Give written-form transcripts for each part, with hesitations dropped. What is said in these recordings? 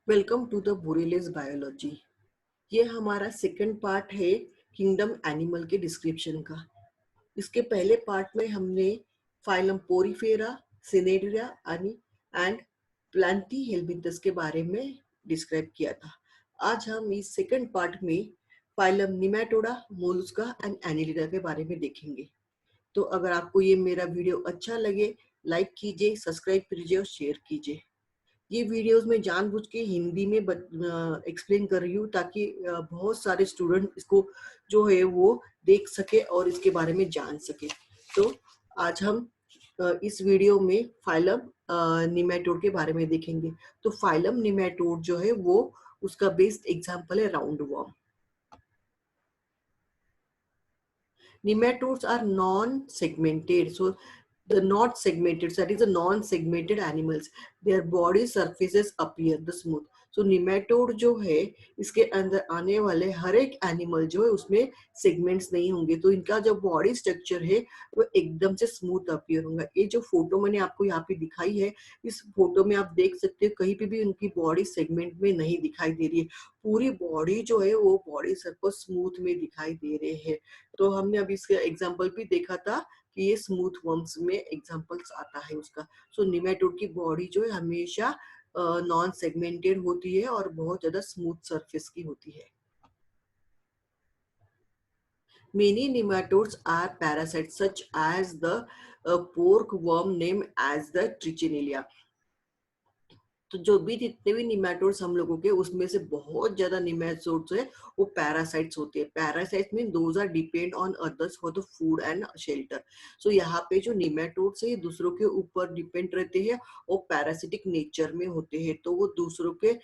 Welcome to the Borealis biology. ये हमारा second part है किंगडम एनिमल के डिस्क्रिप्शन का। इसके पहले पार्ट में हमने phylum Porifera, Cnidaria and Platyhelminthes के बारे में डिस्क्राइब किया था। आज हम इस सेकंड पार्ट में phylum Nematoda, Mollusca and Annelida के बारे में देखेंगे। तो अगर आपको ये मेरा वीडियो अच्छा लगे, लाइक कीजिए, सब्सक्राइब कीजिए और शेयर कीजिए। ये वीडियोस में जानबूझ के हिंदी में एक्सप्लेन कर रही हूँ ताकि बहुत सारे स्टूडेंट इसको जो है वो देख सके और इसके बारे में जान सके। तो आज हम इस वीडियो में फाइलम निमेटोड के बारे में देखेंगे। तो फाइलम निमेटोड जो है वो उसका बेस्ट एग्जांपल है round worm. Nematodes are non-segmented. So the not segmented, that is the non-segmented animals, their body surfaces appear the smooth. So nematode जो है इसके अंदर आने वाले हर एक एनिमल जो है उसमें सेगमेंट्स नहीं होंगे, तो इनका जो बॉडी स्ट्रक्चर है वो एकदम से स्मूथ अपीयर होगा। ये जो फोटो मैंने आपको यहाँ पे दिखाई है, इस फोटो में आप देख सकते हो कहीं पे भी उनकी बॉडी सेगमेंट में नहीं दिखाई दे रही है। पूरी बॉडी जो है वो बॉडी सबको स्मूथ में दिखाई दे रहे हैं। तो हमने अभी इसका एग्जांपल भी देखा था कि ये स्मूथ वर्म्स में एग्जांपल्स आता है उसका। सो निमेटोड की बॉडी जो है हमेशा नॉन सेगमेंटेड होती है और बहुत ज्यादा स्मूथ सरफेस की होती है। Many nematodes are parasites such as the pork worm named as the Trichinella. तो जो भी जितने भी निमेटोड्स हम लोगों के उसमें से बहुत ज्यादा निमेटोड्स है वो पैरासाइट्स होते हैं। Parasites mean those are depend on others for the food and shelter. So यहाँ पे जो निमेटोड्स है ये दूसरों के ऊपर डिपेंड रहते हैं और पैरासिटिक नेचर में होते हैं। तो वो दूसरों के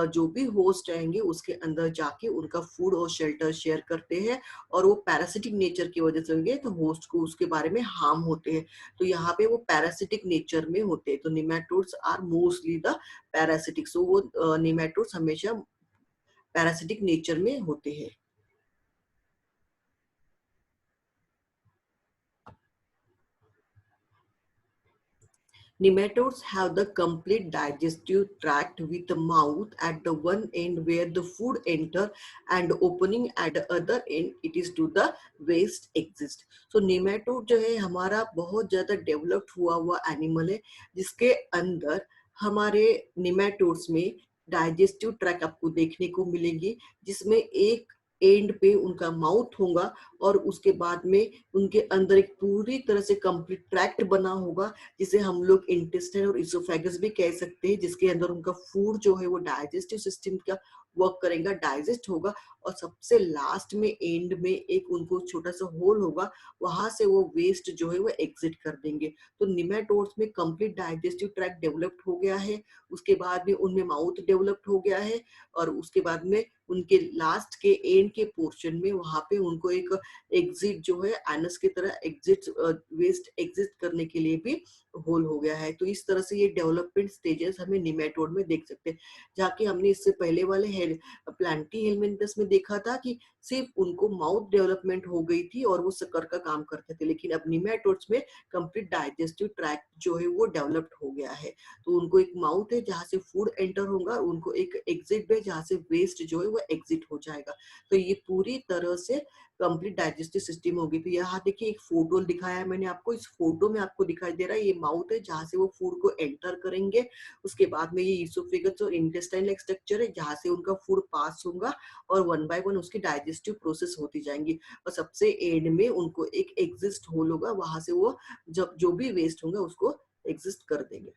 जो भी होस्ट रहेंगे उसके अंदर जाके उनका फूड और शेल्टर शेयर करते हैं और वो पैरासिटिक नेचर की वजह से होंगे तो होस्ट को उसके बारे में हार्म होते हैं। तो यहाँ पे वो पैरासिटिक नेचर में होते हैं। तो nematodes are mostly the parasitic. So वो निमेटोड्स हमेशा पैरासिटिक नेचर में होते हैं। Nematodes have the complete digestive tract with the mouth at the one end where the food enter and opening at the other end it is to the waste exist. So nematode जो है हमारा बहुत ज्यादा developed हुआ animal है जिसके अंदर हमारे निमेटोड्स में डाइजेस्टिव ट्रैक आपको देखने को मिलेगी, जिसमें एक एंड पे उनका माउथ होगा और उसके बाद में उनके अंदर एक पूरी तरह से कंप्लीट ट्रैक्ट बना होगा जिसे हम लोग इंटेस्टाइन और इसोफेगस भी कह सकते हैं, जिसके अंदर उनका फूड जो है वो डाइजेस्टिव सिस्टम का वर्क करेगा, डाइजेस्ट होगा और सबसे लास्ट में एंड में एक उनको छोटा सा होल होगा, वहां से वो वेस्ट जो है वो एग्जिट कर देंगे। तो निमेटोड्स में कंप्लीट डाइजेस्टिव ट्रैक्ट डेवलप्ड हो गया है, उसके बाद में उनमें माउथ डेवलप्ड हो गया है और उसके बाद में उनके लास्ट के एंड के पोर्शन में वहां पे उनको एक एग्जिट जो है एनस की तरह एग्जिट वेस्ट एग्जिट करने के लिए भी होल हो गया है। तो इस तरह से ये डेवलपमेंट स्टेजेस हमें निमेटोड में देख सकते हैं, जाके हमने इससे पहले वाले प्लांटी हेलमिंथस में देखा था कि सिर्फ उनको माउथ डेवलपमेंट हो गई थी और वो सकर का काम करते थे, लेकिन अब निमेटोड्स में कंप्लीट डाइजेस्टिव ट्रैक्ट जो है वो डेवलप्ड हो गया है। तो उनको एक माउथ है जहाँ से फूड एंटर होगा, उनको एक एग्जिट है जहाँ से वेस्ट जो है वो एग्जिट हो जाएगा। तो ये पूरी तरह से कंप्लीट डाइजेस्टिव सिस्टम होगी। तो यहाँ देखिए एक फोटो दिखाया है मैंने आपको, इस फोटो में आपको दिखाई दे रहा है ये माउथ है जहाँ से वो फूड को एंटर करेंगे, उसके बाद में ये इसोफेगस और इंटेस्टाइनल स्ट्रक्चर है जहाँ से उनका फूड पास होगा और वन बाय वन उसकी डाइजेस्टिव प्रोसेस होती जाएंगी और सबसे एंड में उनको एक एग्जिस्ट होल होगा, वहां से वो जब जो भी वेस्ट होगा उसको एग्जिस्ट कर देंगे।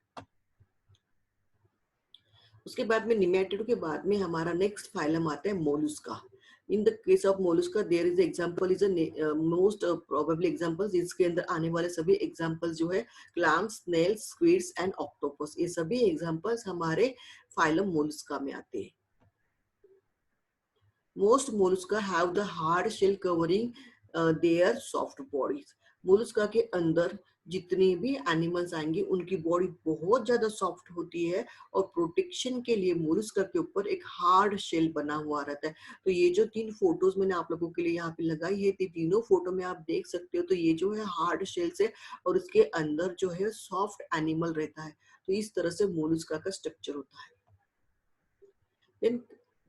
उसके बाद में निमेटोड के बाद में हमारा नेक्स्ट फाइलम आता है Mollusca. In the case of Mollusca there is example is most probably examples, इसके अंदर आने वाले सभी एग्जांपल्स जो है clams, snails, squids and octopus, ये सभी एग्जांपल्स हमारे फाइलम मोलुस्का में आते हैं। Most mollusca have the hard shell covering their soft bodies. Mollusca के अंदर जितने भी एनिमल्स आएंगे उनकी बॉडी बहुत ज्यादा सॉफ्ट होती है और प्रोटेक्शन के लिए मोलुस्का के ऊपर एक हार्ड शेल बना हुआ रहता है। तो ये जो तीन फोटोज मैंने आप लोगों के लिए यहाँ पे लगाई है, तीनों फोटो में आप देख सकते हो, तो ये जो है हार्ड शेल से और उसके अंदर जो है सॉफ्ट एनिमल रहता है। तो इस तरह से मोलुस्का का स्ट्रक्चर होता है। Then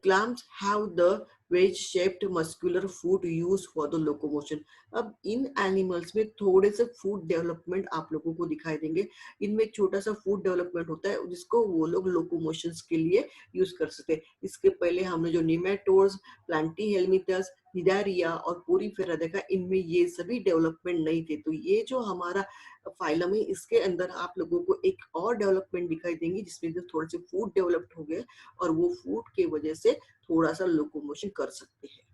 clams have the wedge-shaped muscular foot used for the locomotion. अब इन एनिमल्स में थोड़े से फूड डेवलपमेंट आप लोगों को दिखाई देंगे. इनमें एक छोटा सा फूड डेवलपमेंट होता है जिसको वो लोग लोकोमोशंस के लिए यूज कर सकते हैं. इसके पहले हमने जो निमेटोड्स, प्लांटीहेल्मिथस, निडारिया और पोरीफेरा देखा, इनमें ये सभी डेवलपमेंट नहीं थे. तो ये जो हमारा फाइलम है इसके अंदर आप लोगों को एक और डेवलपमेंट दिखाई देंगी जिसमें थोड़े से फूड डेवलप्ड हो गए और वो फूड के वजह से थोड़ा सा लोकोमोशन कर सकते हैं.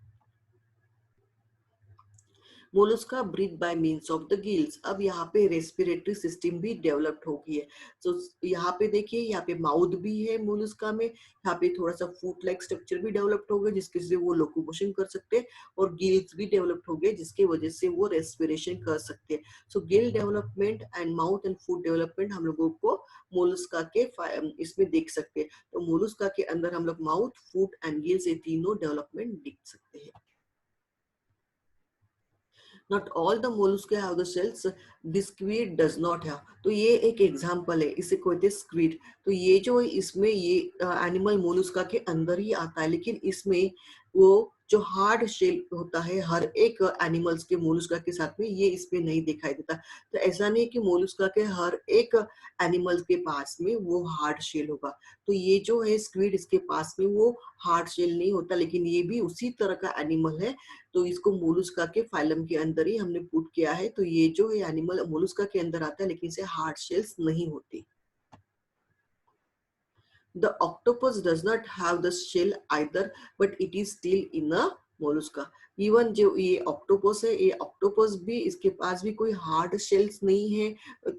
Mollusca breathe by means of the gills. अब यहाँ पे रेस्पिरेटरी सिस्टम भी डेवलप्ड हो गई है. तो यहाँ पे देखिए, यहाँ पे माउथ भी है मोलस्का में, यहाँ पे थोड़ा सा फूट लाइक स्ट्रक्चर भी डेवलप्ड हो गया जिसके से वो लोकोमोशन कर सकते हैं और गिल्स भी डेवलप्ड हो गए जिसके वजह से वो रेस्पिरेशन कर सकते हैं. So gill development and mouth and food development हम लोगों को मोलस्का के इसमें देख सकते हैं. तो मोलस्का के अंदर हम लोग माउथ, फूड एंड गिल्स ये तीनों डेवलपमेंट देख सकते हैं. Not all the mollusc have the shells, the squid does not have. तो ये एक एग्जांपल है, इसे कहते हैं स्क्विड. तो ये जो इसमें ये एनिमल मोलस्का के अंदर ही आता है, लेकिन इसमें वो जो हार्ड शेल होता है हर एक एनिमल्स के मोलस्का के साथ में, ये इसमें नहीं दिखाई देता. तो ऐसा नहीं कि मोलस्का के हर एक एनिमल के पास में वो हार्ड शेल होगा. तो ये जो है स्क्विड, इसके पास में वो हार्ड शेल नहीं होता, लेकिन ये भी उसी तरह का एनिमल है. तो इसको मोलस्का के फाइलम के अंदर ही हमने पुट किया है. तो ये जो है एनिमल मोलस्का के अंदर आता है, लेकिन इसे हार्ड शेल्स नहीं होती. The octopus does not have the shell either, but it is still in a mollusca. Even जो ये ऑक्टोपस है, ये ऑक्टोपस भी, इसके पास भी कोई हार्ड शेल्स नहीं है,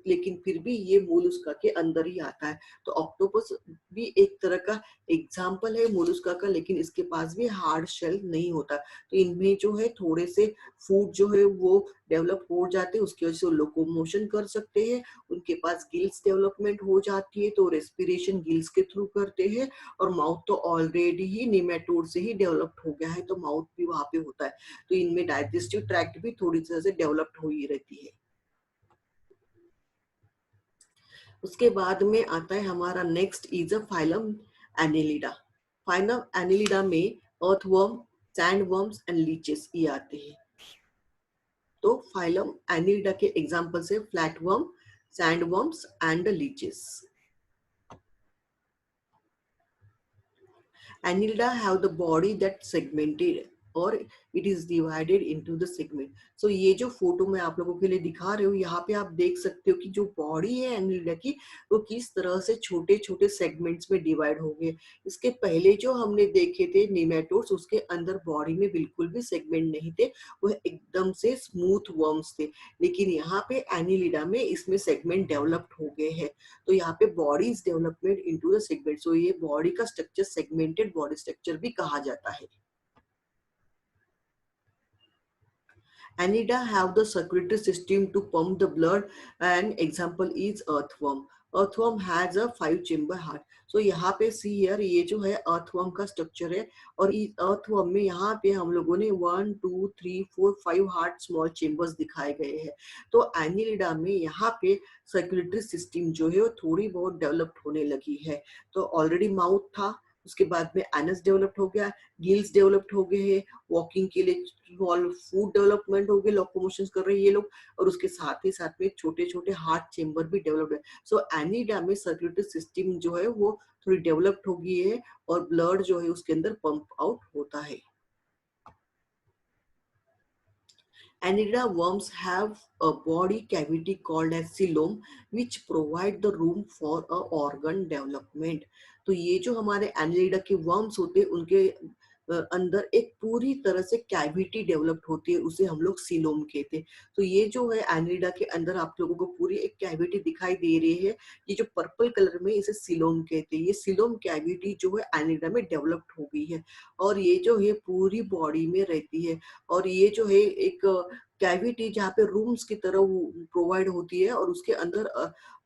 लेकिन फिर भी ये मोलस्का के अंदर ही आता है. तो ऑक्टोपस भी एक तरह का एग्जाम्पल है मोलस्का का, लेकिन इसके पास भी हार्ड शेल नहीं होता. तो इनमें जो है थोड़े से फूड जो है वो डेवलप हो जाते हैं, उसकी वजह से लोकोमोशन कर सकते हैं. उनके पास गिल्स डेवलपमेंट हो जाती है, तो रेस्पिरेशन गिल्स के थ्रू करते हैं. और माउथ तो ऑलरेडी ही निमेटोड से ही डेवलप्ड हो गया है, तो माउथ भी वहां पे होता है. तो इनमें डाइजेस्टिव ट्रैक्ट भी थोड़ी तरह से डेवलप्ड हो ही रहती है. उसके बाद में आता है हमारा next is a phylum Annelida. Phylum Annelida में अर्थवर्म, सैंडवर्म्स एंड लीचेस ये आते हैं. तो फाइलम एनिलिडा के एग्जांपल्स है flatworm, sandworms and leeches. Annelida have the body that segmented or it is divided into the segment. So ये जो photo मैं आप लोगों के लिए दिखा रही हूँ, यहाँ पे आप देख सकते हो कि जो बॉडी है एनिलिडा की, वो किस तरह से छोटे छोटे सेगमेंट्स में डिवाइड हो गए. इसके पहले जो हमने देखे थे निमेटोड्स, उसके अंदर बॉडी में बिल्कुल भी सेगमेंट नहीं थे, वो एकदम से स्मूथ वर्म्स थे. लेकिन यहाँ पे एनिलिडा में इसमें सेगमेंट डेवलप्ड हो गए हैं. तो यहाँ पे body is development into the segment. So ये बॉडी का स्ट्रक्चर सेगमेंटेड बॉडी स्ट्रक्चर भी कहा जाता है. Annelida have the circulatory system to pump the blood. An example is earthworm. Earthworm has a 5 chamber heart. So यहाँ पे see here, ये जो है अर्थवर्म का स्ट्रक्चर है, और इस अर्थवर्म में यहाँ पे हम लोगों ने 1 2 3 4 5 हार्ट स्मॉल चेम्बर्स दिखाए गए हैं. तो एनिलिडा में यहाँ पे सर्कुलेटरी सिस्टम जो है वो थोड़ी बहुत डेवलप्ड होने लगी है. तो ऑलरेडी माउथ था, उसके बाद में एनस डेवलप्ड हो गया, गिल्स डेवलप्ड हो गए हैं, वॉकिंग के लिए फूड डेवलपमेंट हो गए, लोकोमोशन कर रहे हैं ये लोग, और उसके साथ ही साथ में छोटे छोटे हार्ट चेम्बर भी डेवलप्ड है. सो एनिडा में सर्कुलेटरी सिस्टम जो है वो थोड़ी डेवलप्ड हो गई है और ब्लड जो है उसके अंदर पंप आउट होता है. Annelida worms have a body cavity called as coelom, which provide the room for a organ development. तो ये जो हमारे एनिलिडा के वर्म्स होते हैं, उनके अंदर एक पूरी तरह से कैविटी डेवलप्ड होती है, उसे हम लोग सीलोम कहते हैं. तो ये जो है एनिलिडा के अंदर आप लोगों को पूरी एक कैविटी दिखाई दे रही है, ये जो पर्पल कलर में, इसे सीलोम कहते हैं. ये सीलोम कैविटी जो है एनिलिडा में डेवलप्ड हो गई है, और ये जो है पूरी बॉडी में रहती है. और ये जो है एक कैविटी जहाँ पे रूम्स की तरह प्रोवाइड होती है, और उसके अंदर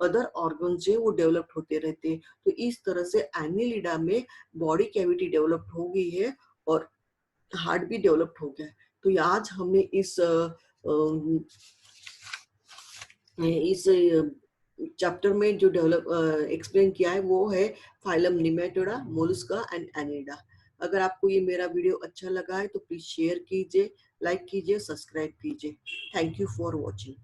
अदर ऑर्गन जो है वो डेवलप्ड होते रहते हैं. तो इस तरह से एनिलिडा में बॉडी कैविटी डेवलप्ड हो गई है और हार्ट भी डेवलप्ड हो गया है. तो आज हमने इस चैप्टर में जो डेवलप एक्सप्लेन किया है वो है फाइलम निमेटोडा, मोलस्का एंड एनिडा। अगर आपको ये मेरा वीडियो अच्छा लगा है तो प्लीज शेयर कीजिए, लाइक कीजिए, सब्सक्राइब कीजिए। Thank you for watching.